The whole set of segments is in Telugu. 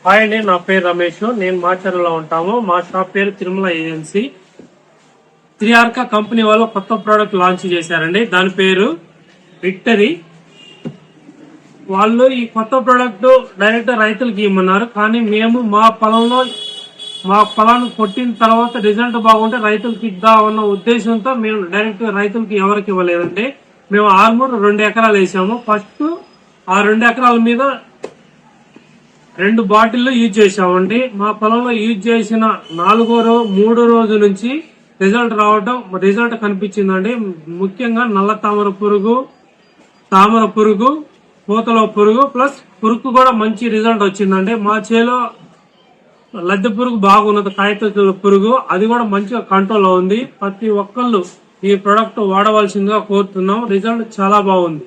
హాయ్ అండి, నా పేరు రమేష్. నేను మాచర్లలో ఉంటాము. మా షాప్ పేరు తిరుమల ఏజెన్సీ. త్రియార్కా కంపెనీ వాళ్ళు కొత్త ప్రోడక్ట్ లాంచ్ చేశారండి. దాని పేరు విక్టరీ. వాళ్ళు ఈ కొత్త ప్రోడక్ట్ డైరెక్ట్ రైతులకి ఇమ్మన్నారు. కానీ మేము మా పొలాన్ని కొట్టిన తర్వాత రిజల్ట్ బాగుంటే రైతులకి ఇద్దామన్న ఉద్దేశంతో మేము డైరెక్ట్ రైతులకి ఎవరికి ఇవ్వలేదండి. మేము ఆల్మోస్ట్ 2 ఎకరాలు వేసాము. ఫస్ట్ ఆ 2 ఎకరాల మీద 2 బాటిల్లు యూజ్ చేసామండి. మా పొలంలో యూజ్ చేసిన 3 రోజు నుంచి రిజల్ట్ కనిపించిందండి. ముఖ్యంగా నల్ల తామర పురుగు, పూతలో పురుగు ప్లస్ పురుగు కూడా మంచి రిజల్ట్ వచ్చిందండి. మా చేలో లద్దె పురుగు బాగున్నది, కాయతొల పురుగు అది కూడా మంచిగా కంట్రోల్ ఉంది. ప్రతి ఒక్కళ్ళు ఈ ప్రొడక్ట్ వాడవలసిందిగా కోరుతున్నాం. రిజల్ట్ చాలా బాగుంది.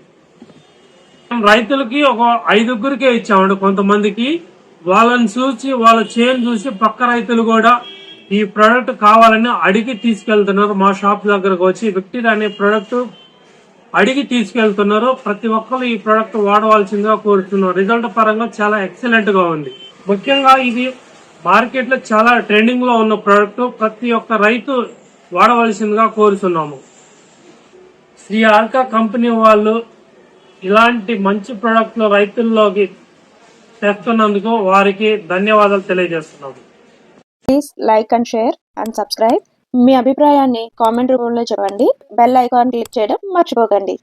రైతులకి ఒక 5గురికే ఇచ్చామండి. కొంతమందికి వాళ్ళని చూసి వాళ్ళ చేను చూసి పక్క రైతులు కూడా ఈ ప్రొడక్ట్ కావాలని అడిగి తీసుకెళ్తున్నారు. మా షాప్ దగ్గరకు వచ్చి విక్టరీ అనే ప్రొడక్ట్ అడిగి తీసుకెళ్తున్నారు. ప్రతి ఒక్కరు ఈ ప్రొడక్ట్ వాడవలసిందిగా కోరుతున్నారు. రిజల్ట్ పరంగా చాలా ఎక్సలెంట్ గా ఉంది. ముఖ్యంగా ఇది మార్కెట్ లో చాలా ట్రెండింగ్ లో ఉన్న ప్రొడక్ట్. ప్రతి ఒక్క రైతు వాడవలసిందిగా కోరుతున్నాము. త్రియార్కా కంపెనీ వాళ్ళు ఇలాంటి మంచి ప్రొడక్ట్ రైతుల్లోకి తెస్తున్నందుకు వారికి ధన్యవాదాలు తెలియజేస్తున్నాము. Please like and share and subscribe. మీ అభిప్రాయాన్ని కామెంట్ రూపంలో చెప్పండి. బెల్ ఐకాన్ క్లిక్ చేయడం మర్చిపోకండి.